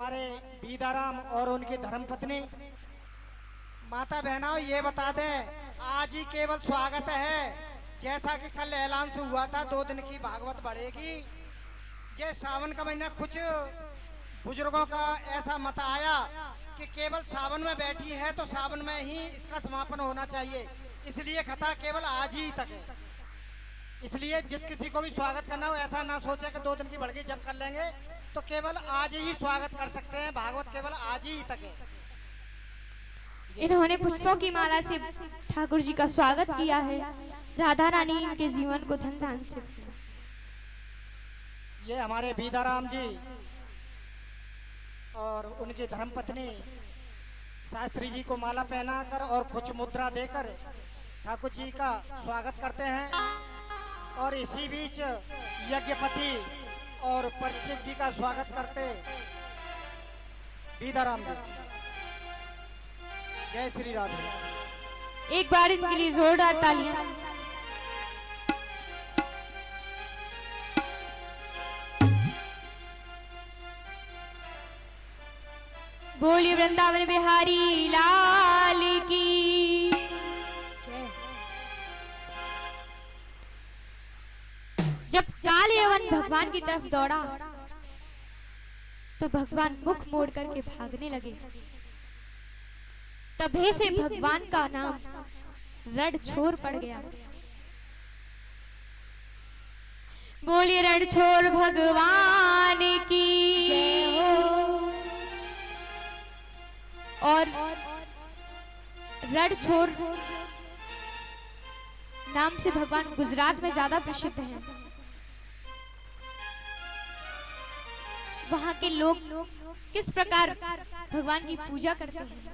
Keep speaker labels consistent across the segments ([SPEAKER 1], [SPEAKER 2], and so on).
[SPEAKER 1] हमारे बीदाराम और उनकी धर्मपत्नी माता बहनों ये बता दें, आज ही केवल स्वागत है। जैसा कि कल ऐलान से हुआ था 2 दिन की भागवत बढ़ेगी। ये सावन का महीना, कुछ बुजुर्गों का ऐसा मत आया कि केवल सावन में बैठी है तो सावन में ही इसका समापन होना चाहिए, इसलिए कथा केवल आज ही तक है। इसलिए जिस किसी को भी स्वागत करना हो ऐसा ना सोचे कि 2 दिन की बढ़ गई जब कर लेंगे, तो केवल आज ही स्वागत कर सकते हैं। भागवत केवल आज ही तक है।
[SPEAKER 2] इन्होंने पुष्पों की माला से ठाकुर जी का स्वागत किया है। राधा रानी इनके जीवन को धन धान से।
[SPEAKER 1] ये हमारे बीदाराम जी और उनकी धर्मपत्नी शास्त्री जी को माला पहनाकर और कुछ मुद्रा देकर ठाकुर जी का स्वागत करते हैं। और इसी बीच यज्ञपति और परीक्षित जी का स्वागत करते बीदाराम जी। जय श्री राधे।
[SPEAKER 2] एक बार इनके लिए जोरदार तालियां। बोलिए वृंदावन बिहारी लाल की। जब काल यवन भगवान की तरफ दौड़ा तो भगवान मुख मोड़ करके भागने लगे। तभी से भगवान का नाम रणछोड़ पड़ गया। बोलिए रणछोड़ भगवान की। और रणछोड़ नाम से भगवान गुजरात में ज्यादा प्रसिद्ध हैं। वहां के लोग किस प्रकार भगवान की पूजा करते हैं,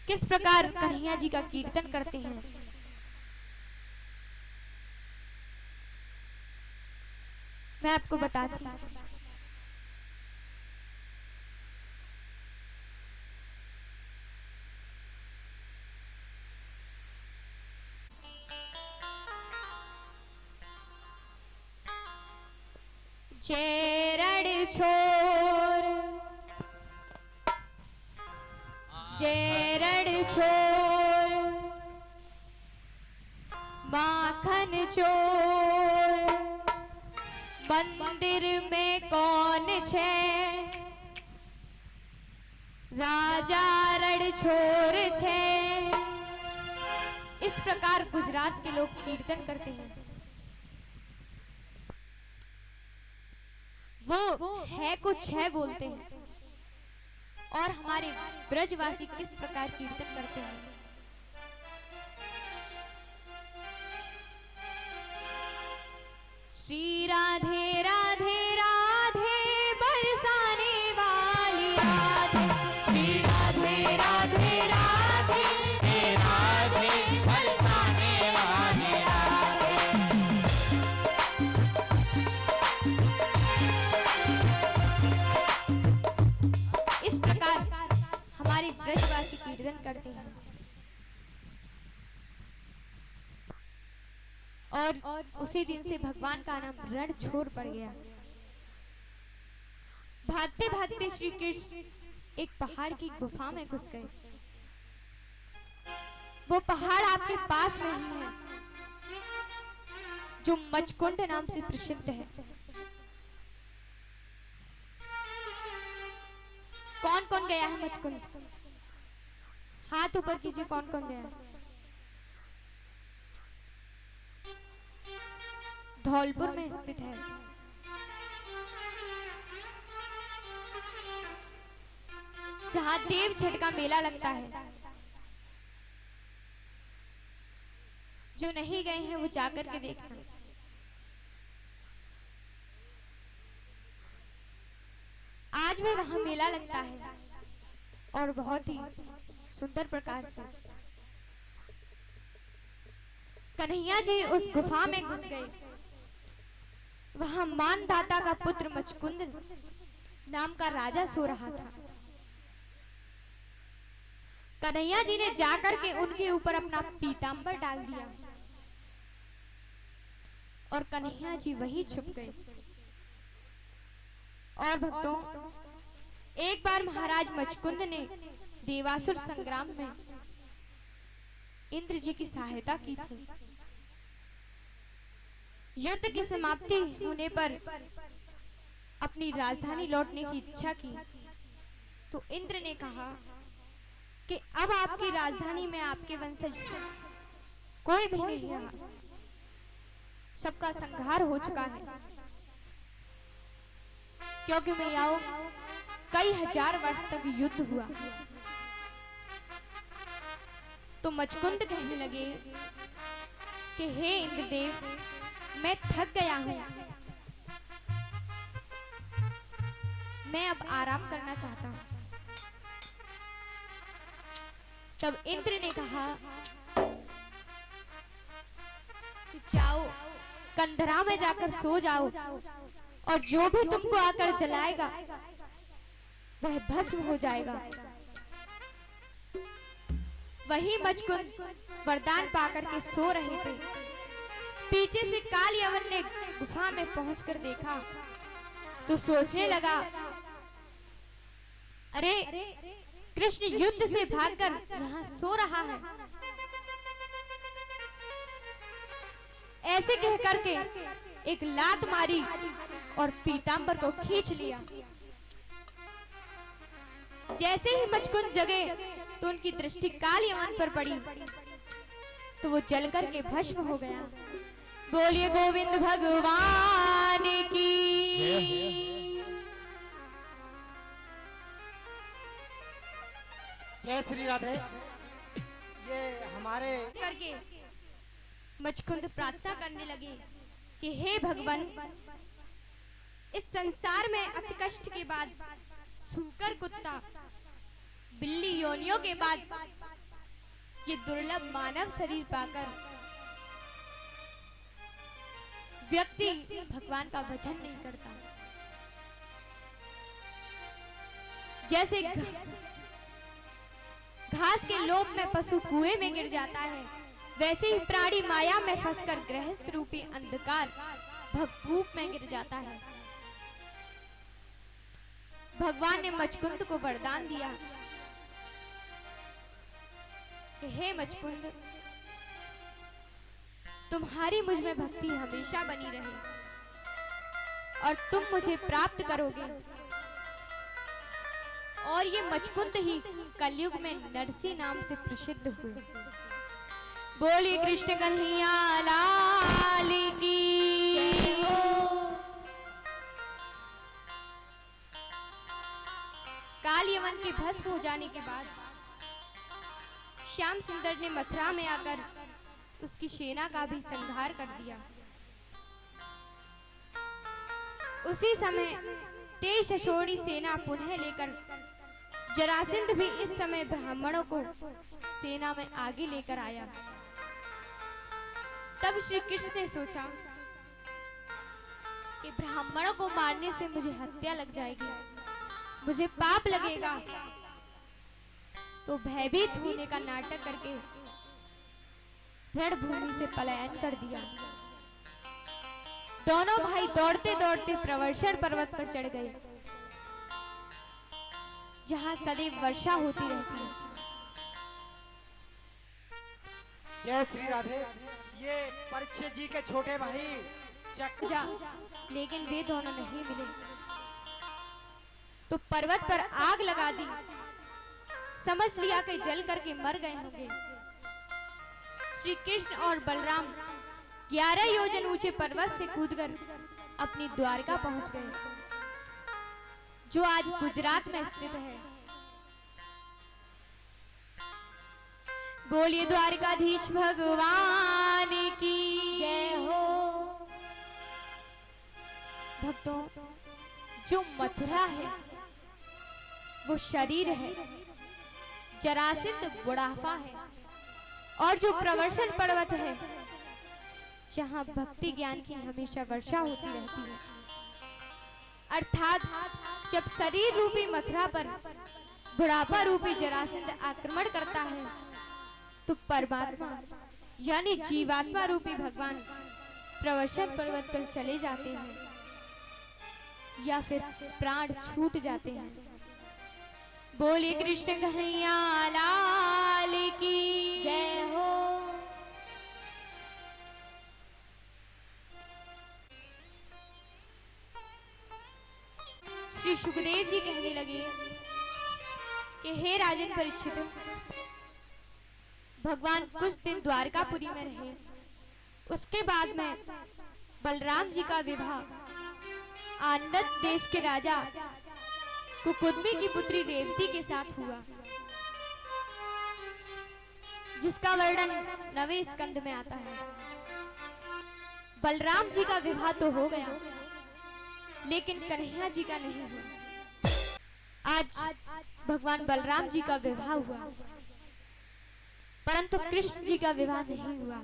[SPEAKER 2] किस प्रकार कन्हैया जी का कीर्तन करते हैं, मैं आपको बताती हूँ। जय रणछोड़, जय रणछोड़, माखन चोर, मंदिर में कौन छे, राजा रणछोड़ छे। इस प्रकार गुजरात के लोग कीर्तन करते हैं। वो है कुछ है बोलते हैं। और हमारे ब्रजवासी किस प्रकार कीर्तन करते हैं। श्री राधे राधे राधे बरसाने वाली राधे, श्री राधे राधे राधे राधे बरसाने वाली राधे। इस प्रकार हमारे ब्रजवासी कीर्तन करते हैं। और उसी दिन से भगवान का नाम रणछोड़ पड़ गया। भागते भागते श्री कृष्ण एक पहाड़ की गुफा में घुस गए। वो पहाड़ आपके पास में ही है, जो मचकुंड नाम से प्रसिद्ध है। कौन कौन गया है मचकुंड? हाथ ऊपर कीजिए, कौन कौन गया है? धौलपुर में स्थित है। जहां देव छठ का मेला लगता है। जो नहीं गए हैं वो जाकर के देखना। आज भी वहां मेला लगता है और बहुत ही सुंदर प्रकार से। कन्हैया जी उस गुफा में घुस गए। वहां मानदाता का पुत्र मचकुंद नाम का राजा सो रहा था। कन्हैया जी ने जाकर के उनके ऊपर अपना पीतांबर डाल दिया और कन्हैया जी वहीं छुप गए। और भक्तों, एक बार महाराज मचकुंद ने देवासुर संग्राम में इंद्र जी की सहायता की थी। युद्ध की समाप्ति होने पर अपनी राजधानी लौटने की इच्छा की तो इंद्र ने कहा कि अब आपकी राजधानी में आपके वंशज कोई भी नहीं रहा, सबका संहार हो चुका है, क्योंकि मैं आओ कई हजार वर्ष तक युद्ध हुआ। तो मचकुंद कहने लगे कि हे इंद्रदेव, मैं थक गया हूं, मैं अब आराम करना चाहता हूं। तब इंद्र ने कहा कि जाओ कंधरा में जाकर सो जाओ, और जो भी तुमको आकर जलाएगा वह भस्म हो जाएगा। वही मचकुंद वरदान पाकर के सो रहे थे। पीछे से काल यवन ने गुफा में पहुंचकर देखा तो सोचने लगा, अरे कृष्ण युद्ध से भागकर यहाँ सो रहा है। ऐसे कह करके एक लात मारी और पीतांबर को खींच लिया। जैसे ही मचकुंद जगे तो उनकी दृष्टि काल यवन पर पड़ी तो वो जल करके भस्म हो गया। बोलिए गोविंद भगवान की।
[SPEAKER 1] जय श्री राधे। ये हमारे
[SPEAKER 2] करके मचकुंद प्रार्थना करने लगे कि हे भगवान, इस संसार में अति कष्ट के बाद सूकर कुत्ता, बिल्ली योनियों के बाद ये दुर्लभ मानव शरीर पाकर व्यक्ति भगवान का भजन नहीं करता। जैसे घास के लोभ में पशु कुएं में गिर जाता है, वैसे ही प्राणी माया में फंसकर गृहस्थ रूपी अंधकार भवकूप में गिर जाता है। भगवान ने मचकुंद को वरदान दिया कि हे मचकुंद, तुम्हारी मुझ में भक्ति हमेशा बनी रहे और तुम मुझे प्राप्त करोगे। और ये मचकुंद ही कलयुग में नरसी नाम से प्रसिद्ध हुए। बोली कृष्ण कन्हैया लाल की। काल यवन के भस्म हो जाने के बाद श्याम सुंदर ने मथुरा में आकर उसकी सेना का भी संहार कर दिया। उसी समय तेज अशोरी सेना पुनः लेकर जरासंध भी इस समय ब्राह्मणों को सेना में आगे लेकर आया। तब श्री कृष्ण ने सोचा कि ब्राह्मणों को मारने से मुझे हत्या लग जाएगी, मुझे पाप लगेगा। तो भयभीत होने का नाटक करके रणभूमि से पलायन कर दिया। दोनों भाई दौड़ते दौड़ते प्रवर्षण पर्वत पर चढ़ गए, जहां सदैव वर्षा होती रहती है।
[SPEAKER 1] जय श्री राधे। ये परीक्षित जी के छोटे भाई
[SPEAKER 2] जा, लेकिन वे दोनों नहीं मिले तो पर्वत पर आग लगा दी। समझ लिया कि जल करके मर गए होंगे। श्री कृष्ण और बलराम 11 योजन ऊंचे पर्वत से कूदकर अपनी द्वारका पहुंच गए, जो आज गुजरात में स्थित है। बोलिए द्वारकाधीश भगवान की जय हो। भक्तों, जो मथुरा है वो शरीर है, जरासंध बुढ़ापा है, और जो प्रवर्षण पर्वत है जहां भक्ति ज्ञान की हमेशा वर्षा होती रहती है। अर्थात जब शरीर रूपी मथुरा पर बुढ़ापा रूपी जरासंध आक्रमण करता है तो परमात्मा यानी जीवात्मा रूपी भगवान प्रवर्षण पर्वत पर चले जाते हैं। या फिर प्राण छूट जाते हैं। बोले कृष्ण कन्हैया लाल की
[SPEAKER 3] जय हो।
[SPEAKER 2] श्री सुखदेव जी कहने लगे कि हे राजन परीक्षित, भगवान कुछ दिन द्वारकापुरी में रहे, उसके बाद में बलराम जी का विवाह आनंद देश के राजा कुकुदमी की पुत्री रेवती के साथ हुआ, जिसका वर्णन 9वें स्कंद में आता है। बलराम जी का विवाह तो हो गया, लेकिन कन्हैया जी का नहीं हुआ। आज भगवान बलराम जी का विवाह हुआ, परंतु कृष्ण जी का विवाह नहीं हुआ,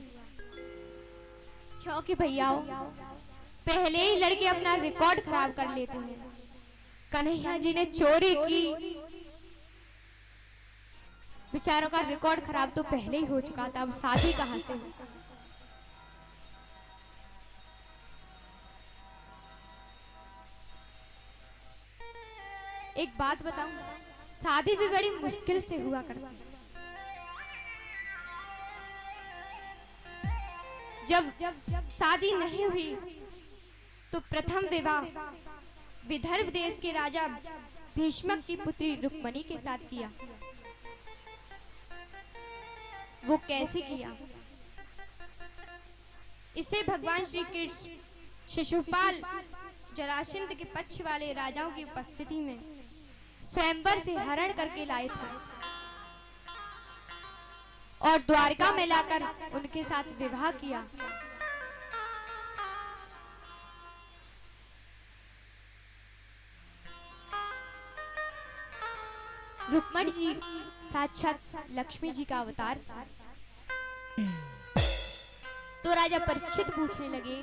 [SPEAKER 2] क्योंकि भैयाओ पहले ही लड़के अपना रिकॉर्ड खराब कर लेते हैं। कन्हैया जी ने चोरी की, बेचारों का रिकॉर्ड खराब तो पहले ही हो चुका था, अब शादी कहां से हो। एक बात बताऊं, शादी भी बड़ी मुश्किल से हुआ करती है। जब शादी नहीं हुई तो प्रथम विवाह विदर्भ देश के राजा भीष्मक की पुत्री रुक्मणी के साथ किया। वो कैसे किया, इसे भगवान श्री कृष्ण शिशुपाल जरासंध के पक्ष वाले राजाओं की उपस्थिति में स्वयंवर से हरण करके लाए थे और द्वारका में लाकर उनके साथ विवाह किया। रुक्मणी जी साक्षात लक्ष्मी जी का अवतार था। तो राजा परीक्षित पूछने लगे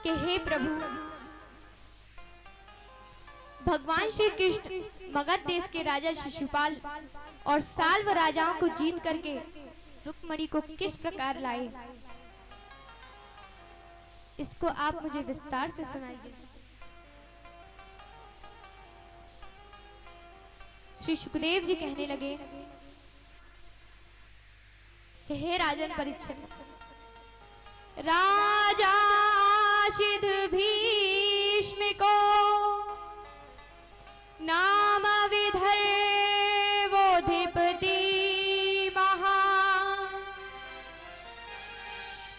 [SPEAKER 2] कि हे प्रभु, भगवान श्री कृष्ण मगध देश के राजा शिशुपाल और साल्व राजाओं को जीत करके रुक्मणी को किस प्रकार लाए, इसको आप मुझे विस्तार से सुनाइए। श्री सुखदेव जी कहने लगे कि हे राजन परीक्षित, राजा सिद्ध भीष्म को नाम विदर्भोधिपति महा,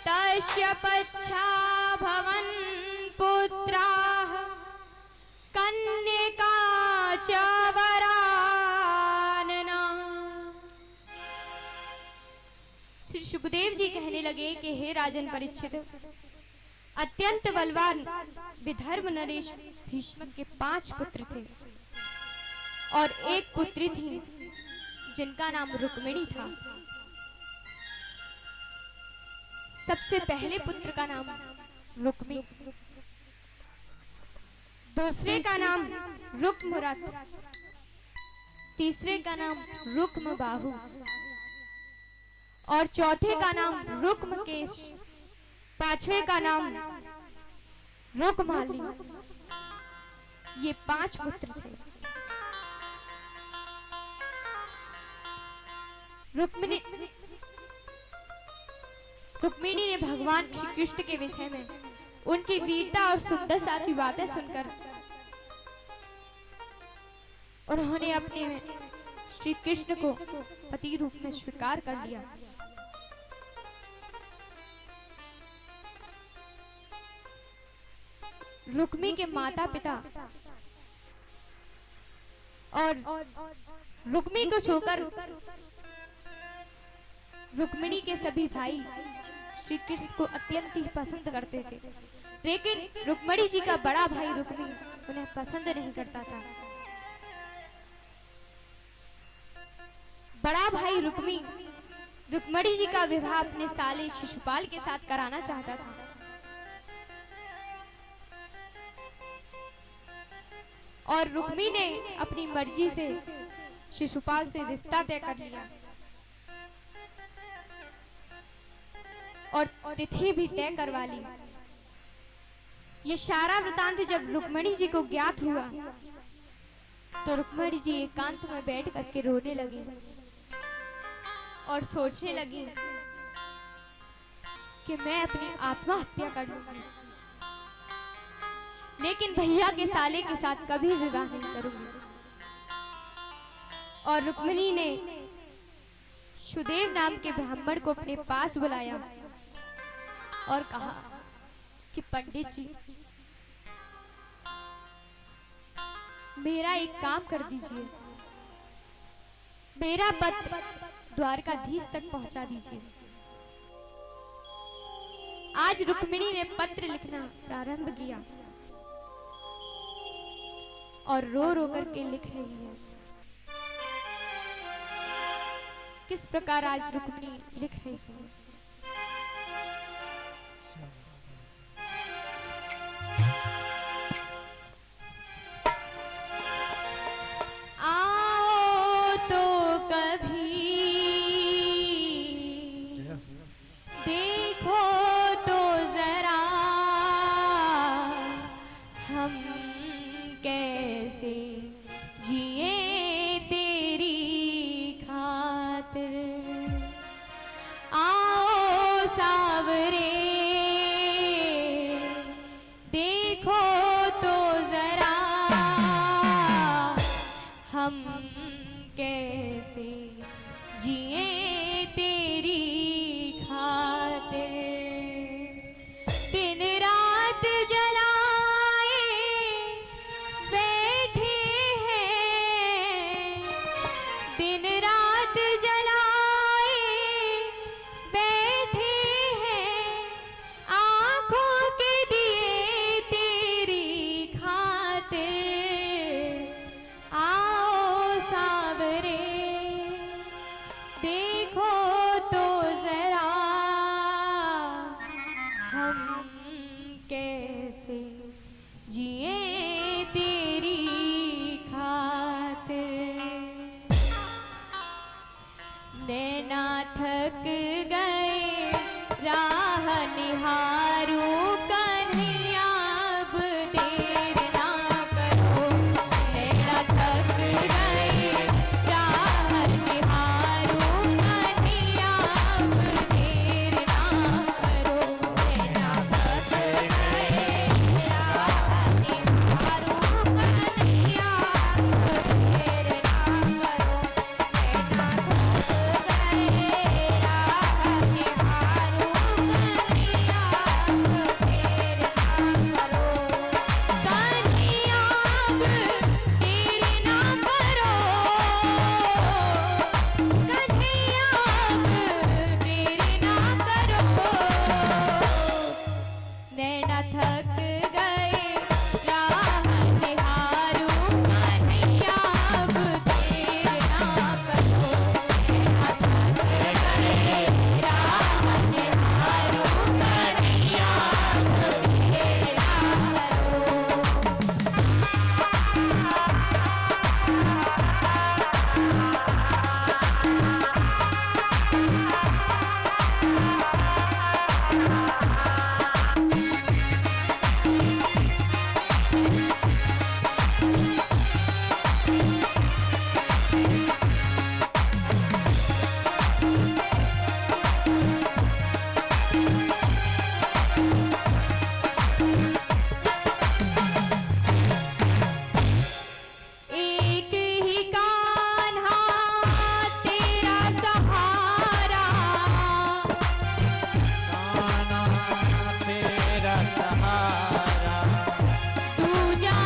[SPEAKER 2] तस्य पच्छा भवन पुत्राः कन्यका च वरानना। श्री सुखदेव जी कहने लगे कि हे राजन परीक्षित, अत्यंत बलवान विदर्भ नरेश भीष्मक के 5 पुत्र थे और एक पुत्री थी जिनका नाम रुक्मिणी था। सबसे पहले पुत्र का नाम रुक्मी, दूसरे का नाम रुक्मरथ, तीसरे का नाम रुक्म बाहु और चौथे का नाम रुक्मकेश, पांचवे का नाम रुक्माली। ये 5 पुत्र थे। रुक्मिणी ने भगवान श्री कृष्ण के विषय में उनकी वीरता और सुंदरता की बातें सुनकर उन्होंने अपने श्री कृष्ण को पति रूप में स्वीकार कर लिया। रुक्मी के माता पिता और रुक्मी को छोड़कर रुक्मिणी के सभी भाई श्री कृष्ण को अत्यंत ही पसंद करते थे, लेकिन रुक्मिणी जी का बड़ा भाई रुक्मी उन्हें पसंद नहीं करता था। बड़ा भाई रुक्मी रुक्मिणी जी का विवाह अपने साले शिशुपाल के साथ कराना चाहता था, और रुक्मी ने अपनी मर्जी से शिशुपाल से रिश्ता तय कर लिया और तिथि भी तय करवा ली। ये सारा वृतांत जब रुक्मिणी जी को ज्ञात हुआ तो रुक्मिणी जी एकांत में बैठ करके रोने लगी और सोचने लगी कि मैं अपनी आत्महत्या कर लूंगी, लेकिन भैया के साले के साथ कभी विवाह नहीं करूंगी। और रुक्मिणी ने सुदेव नाम के ब्राह्मण को अपने पास बुलाया और कहा कि पंडित जी, मेरा एक काम कर दीजिए, मेरा पत्र द्वारकाधीश तक पहुंचा दीजिए। आज रुक्मिणी ने पत्र लिखना प्रारंभ किया और रो रो करके लिख रही है। किस प्रकार आज रुक्मिणी लिख रही है? आओ तो कभी देखो तो जरा हम कैसे जिए तेरी खातिर। आओ सावरे देखो तो जरा हम कैसे जिए तेरी खातिर। दिन रात जलाए बैठे हैं, दिन रात जलाए बैठे हैं, आंखों के दिए तेरी खातिर। आओ सावरे देखो तो जरा हम कैसे जिए तेरी खातिर। नैना थक गए राह निहारू कन्हैया, अब देर ना करो। नैना थक गए राह निहारू कन्हैया, अब देर ना करो। नैना थक गए राह निहारू कन्हैया, अब देर ना करो। नैना थक गए राह निहारू कन्हैया, अब देर ना करो। कन्हैया अब देर ना करो, कन्हैया अब देर ना करो। नैना थक गए राह निहारू कन्हैया, अब देर ना करो। नैना थक गए राह निहारू कन्हैया, अब देर ना करो। एक ही कान्हा तेरा सहारा,
[SPEAKER 3] कान्हा तेरा सहारा,
[SPEAKER 2] तू जा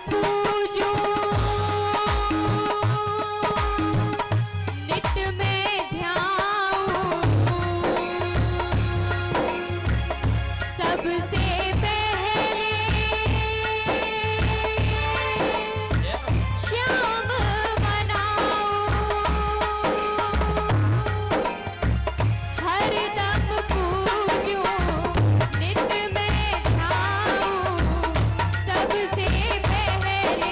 [SPEAKER 2] पूजूं नित्य में ध्याऊं सबसे पहले श्याम मनाऊं हरदम पूजूं नित्य में ध्याऊं सबसे पहले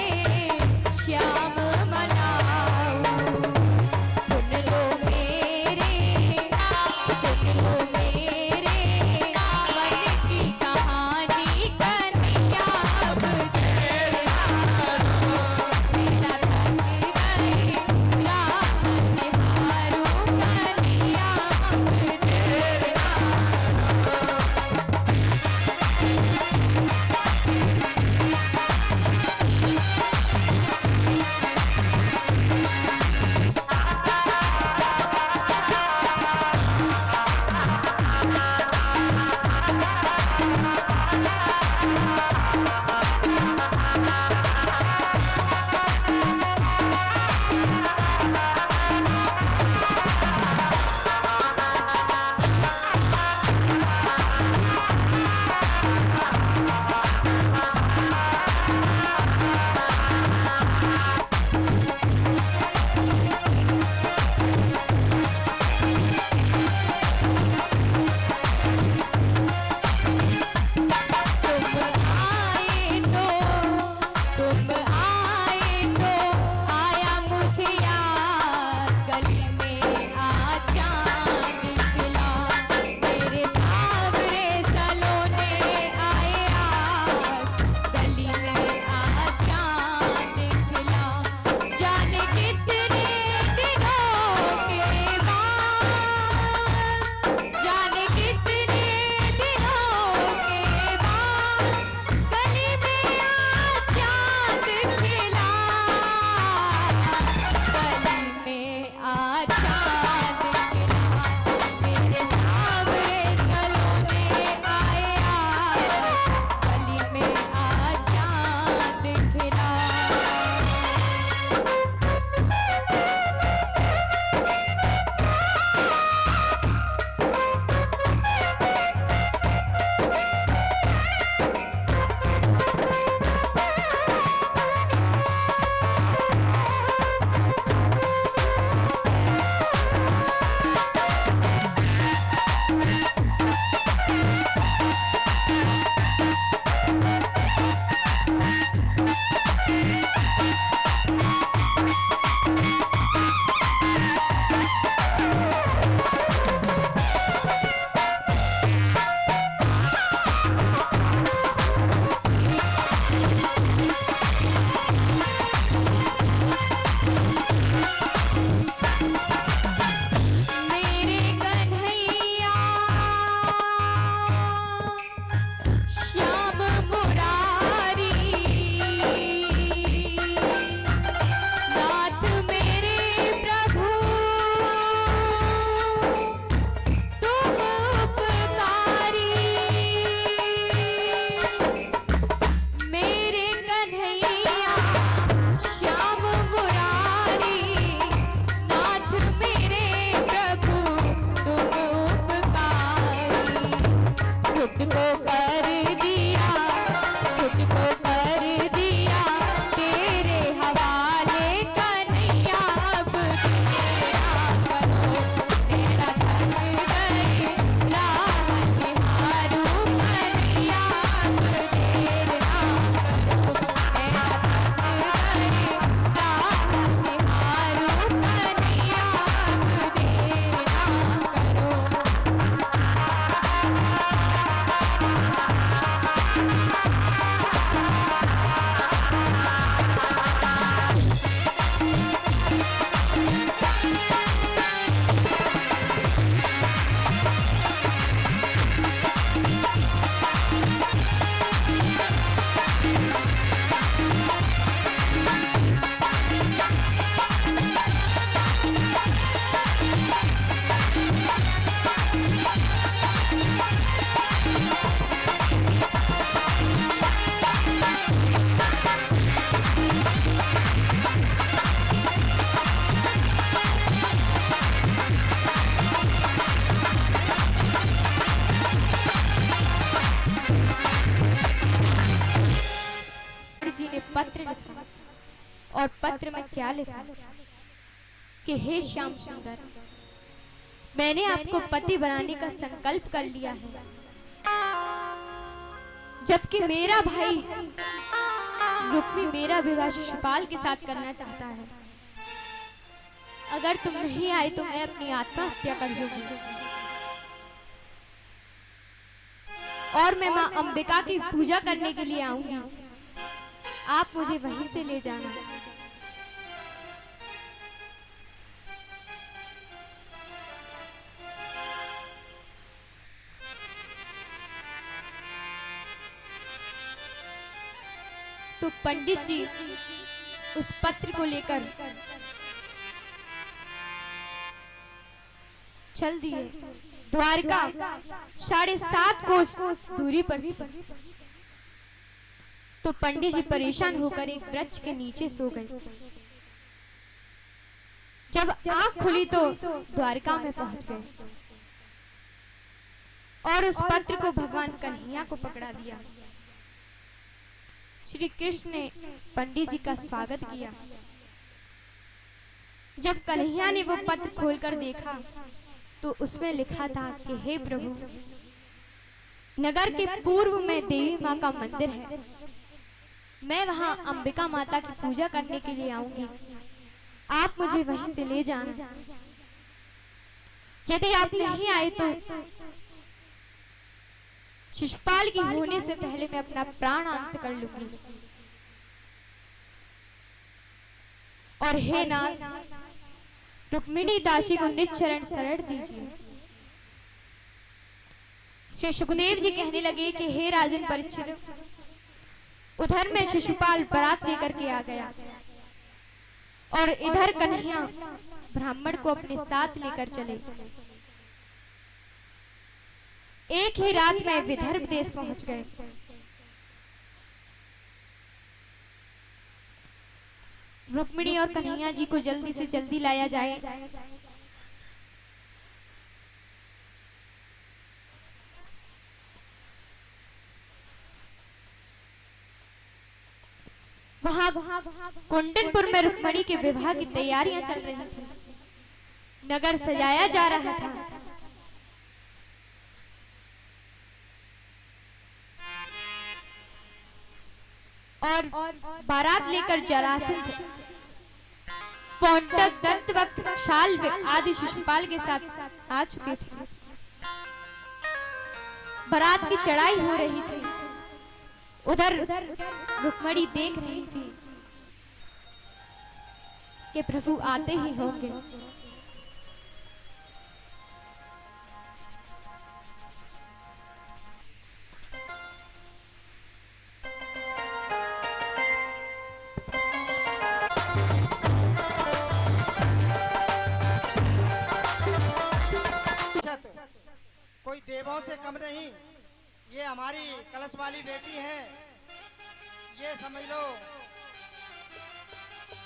[SPEAKER 2] ने पत्र लिखा और पत्र में क्या लिखा कि हे श्याम सुंदर, मैंने आपको पति बनाने का संकल्प कर लिया है, जबकि मेरा भाई रुक्मी मेरा विवाह शिशुपाल के साथ करना चाहता है। अगर तुम नहीं आए तो मैं अपनी आत्महत्या कर लूंगी और मैं मां अंबिका की पूजा करने के लिए आऊंगी। आप मुझे वहीं से ले जाना। तो पंडित जी उस पत्र को लेकर चल दिए। द्वारका 7.5 कोस दूरी पर थी। तो पंडित जी परेशान होकर एक वृक्ष के नीचे सो गए। जब आंख खुली तो द्वारका में पहुंच गए और उस पत्र को भगवान कन्हैया को पकड़ा दिया। श्री कृष्ण ने पंडित जी का स्वागत किया। जब कन्हैया ने वो पत्र खोलकर देखा तो उसमें लिखा था कि हे प्रभु, नगर के पूर्व में देवी माँ का मंदिर है। मैं वहां अंबिका माता की पूजा करने के लिए आऊंगी। आप मुझे वहीं से ले जाना। यदि आप नहीं आए तो शिशुपाल की होने से पहले मैं अपना प्राण अंत कर लूंगी। और हे नाथ, रुक्मिणी दासी को निश्चरण शरण दीजिए। श्री सुखदेव जी कहने लगे कि हे राजन परीक्षित, उधर में शिशुपाल बारात लेकर के आ गया और इधर कन्हैया ब्राह्मण को अपने साथ लेकर चले। एक ही रात में विदर्भ देश पहुंच गए। रुक्मिणी और कन्हैया जी को जल्दी से जल्दी लाया जाए। वहां कुंडनपुर में रुक्मिणी के विवाह की तैयारियां चल रही थी। नगर सजाया जा रहा था। और बारात लेकर जरासंध, पौंडक, दंतवक्त, शाल आदि शिशुपाल के साथ आ चुके थे। बारात की चढ़ाई हो रही थी। उधर रुक्मिणी देख रही थी कि प्रभु आते ही होंगे।
[SPEAKER 1] कोई देवों से कम नहीं, ये हमारी कलश वाली बेटी है। ये समझ लो